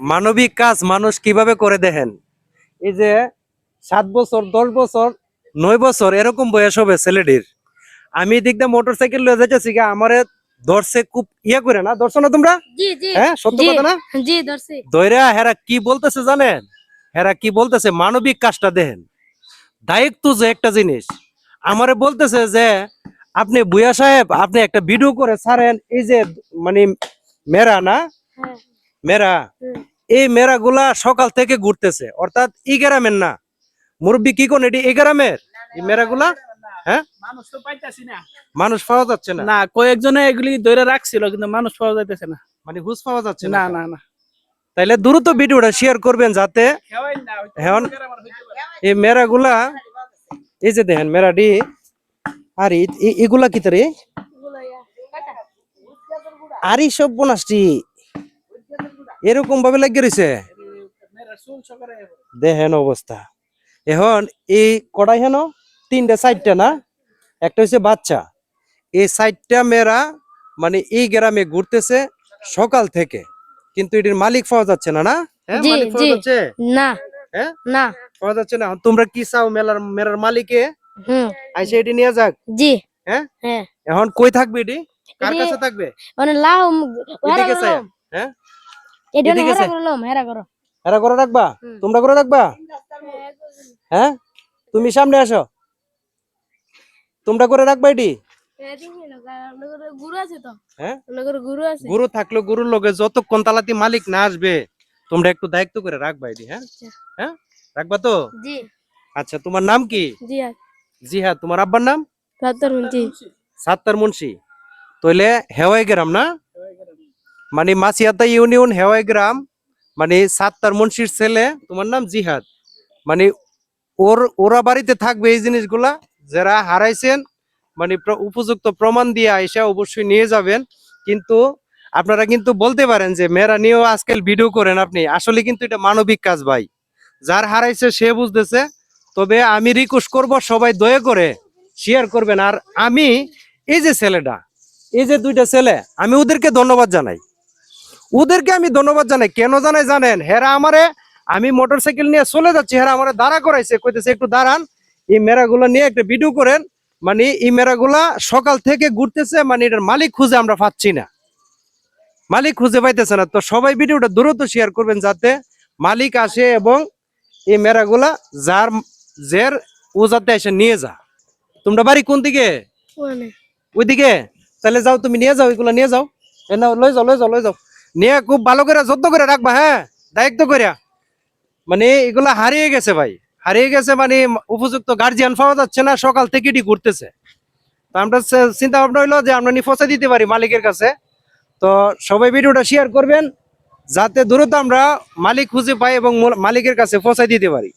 মানবিক কাজ মানুষ কিভাবে করে দেখেন। এই যে 7 বছর 10 বছর 9 বছর এরকম বয়স হবে ছেলেটির। আমি দেখতে মোটরসাইকেল লয়ে যাইতেছি গা, আমারে ধরছে খুব ইয়া করে না, ধরছো না তোমরা? জি জি হ্যাঁ সত্য জি কথা না? জি ধরছি। দইরা হেরা কি বলতেছে জানেন? হেরা কি বলতেছে, মানবিক কাজটা দেখেন। দায়িত্ব যে একটা জিনিস আমারে বলতেছে যে আপনি বুয়া সাহেব আপনি একটা ভিডিও করে ছাড়েন, এই যে মানে মেরা না হ্যাঁ মেরা, হুম। এই মেরা গুলা সকাল থেকে ঘুরতেছে, অর্থাৎ ই গ্রামের না মুরব্বী, কি কোন এটি এই গ্রামের এই মেরা গুলা? হ্যাঁ মানুষ তো পাইতাছি না। মানুষ পাওয়া যাচ্ছে না, না, কয়েকজনে এগুলি ধরে রাখছিল কিন্তু মানুষ পাওয়া যাইতেছে না। মানে হুঁশ পাওয়া যাচ্ছে না না। না না। তাইলে দ্রুত ভিডিওটা শেয়ার করবেন যাতে খেওয়াই না, হয়তো এখন অন্য গ্রামের হইতে পারে। এই মেরা গুলা, এই যে দেখেন মেরাডি, আর এগুলা কি তারে আরই সব বোনাসটি এরকম ভাবে লাগিয়ে রয়েছে, মেয়েরা চুল সকালে দেখেন অবস্থা। এখন এই কড়াই হেন 3টা 4টা না, একটা হচ্ছে বাচ্চা, এই 4টা মেয়েরা মানে এই গ্রামে ঘুরতেছে সকাল থেকে, কিন্তু এটির মালিক পাওয়া যাচ্ছে না। না হ্যাঁ জি মালিক পাওয়া জি যাচ্ছে? না হ্যাঁ না পাওয়া যাচ্ছে না। এখন তোমরা কি চাও, মেলার মালিকে হুম আইসে এটি নিয়ে যাক? জি হ্যাঁ হ্যাঁ এখন কই থাকবে এটি, কার এটি কাছে থাকবে? মানে লাও হেরা এদিকে চাই, করলাম হ্যাঁ এটা এদিকে হেরা চাই। করলাম হেরা করো এরা করে রাখবা, হুম। তোমরা করে রাখবা? হ্যাঁ তুমি সামনে আসো, তোমরা করে রাখবা এটি। গুরু আছে তো, হ্যাঁ গুরু আছে। গুরু থাকলো, গুরুর লগে যতক্ষণ তালাতি মালিক না আসবে তোমরা একটু দায়িত্ব করে রাখবা এটি। হ্যাঁ হ্যাঁ রাখবা তো? জি আচ্ছা তোমার নাম কি? জি জিহাদ, তোমার আব্বার নাম? জি সাত্তার মুন্সি। তাইলে হেওয়াই গ্রাম না, মানে মাছিয়াতা ইউনিয়ন হেওয়াই গ্রাম, মানে সাত্তার মুন্সির ছেলে, তোমার নাম জিহাদ। মানে ওরা বাড়িতে থাকবে এই জিনিসগুলা, যারা হারাইছেন মানে উপযুক্ত প্রমাণ দিয়ে আইসা অবশ্যই নিয়ে যাবেন। কিন্তু আপনারা কিন্তু বলতে পারেন যে মেয়েরা নিয়েও আজকাল ভিডিও করেন, আপনি আসলে কিন্তু এটা মানবিক কাজ ভাই। যার হারাইছে সে বুঝতেছে। তবে আমি রিকোয়েস্ট করব সবাই দয়া করে শেয়ার করবেন। আর আমি এই যে ছেলেটা, এই যে 2টা ছেলে, আমি ওদেরকে ধন্যবাদ জানাই। ওদেরকে আমি ধন্যবাদ জানাই, কেন জানাই জানেন? হেরা আমারে, আমি মোটরসাইকেল নিয়ে চলে যাচ্ছি, হেরা আমারে দাঁড়া করাইছে, কইতেছে একটু দাঁড়ান, এই মেরাগুলো নিয়ে একটা ভিডিও করেন। মানে এই মেরাগুলা সকাল থেকে ঘুরতেছে, মানে এটার মালিক খুঁজে আমরা পাচ্ছি না, মালিক খুঁজে পাইতেছে না। তো সবাই ভিডিওটা দ্রুত শেয়ার করবেন যাতে মালিক আসে এবং এই মেরাগুলা জের ও যাতে এসে নিয়ে যা। তোমরা বাড়ি কোন দিকে? ওইদিকে? তাহলে যাও, তুমি নিয়ে যাও, এগুলা নিয়ে যাও, লই যাও লই যাও লই যাও, নিয়ে খুব ভালো করে যত্ন করে রাখবা। হ্যাঁ দায়িত্ব করিয়া, মানে এগুলা হারিয়ে গেছে ভাই, হারিয়ে গেছে, মানে উপযুক্ত গার্জিয়ান পাওয়া যাচ্ছে না, সকাল থেকে এটি ঘুরতেছে। তো আমরা চিন্তা ভাবনা হইলো যে আমরা নিয়ে পৌঁছে দিতে পারি মালিকের কাছে। তো সবাই ভিডিওটা শেয়ার করবেন যাতে দ্রুত আমরা মালিক খুঁজে পাই এবং মালিকের কাছে পৌঁছায় দিতে পারি।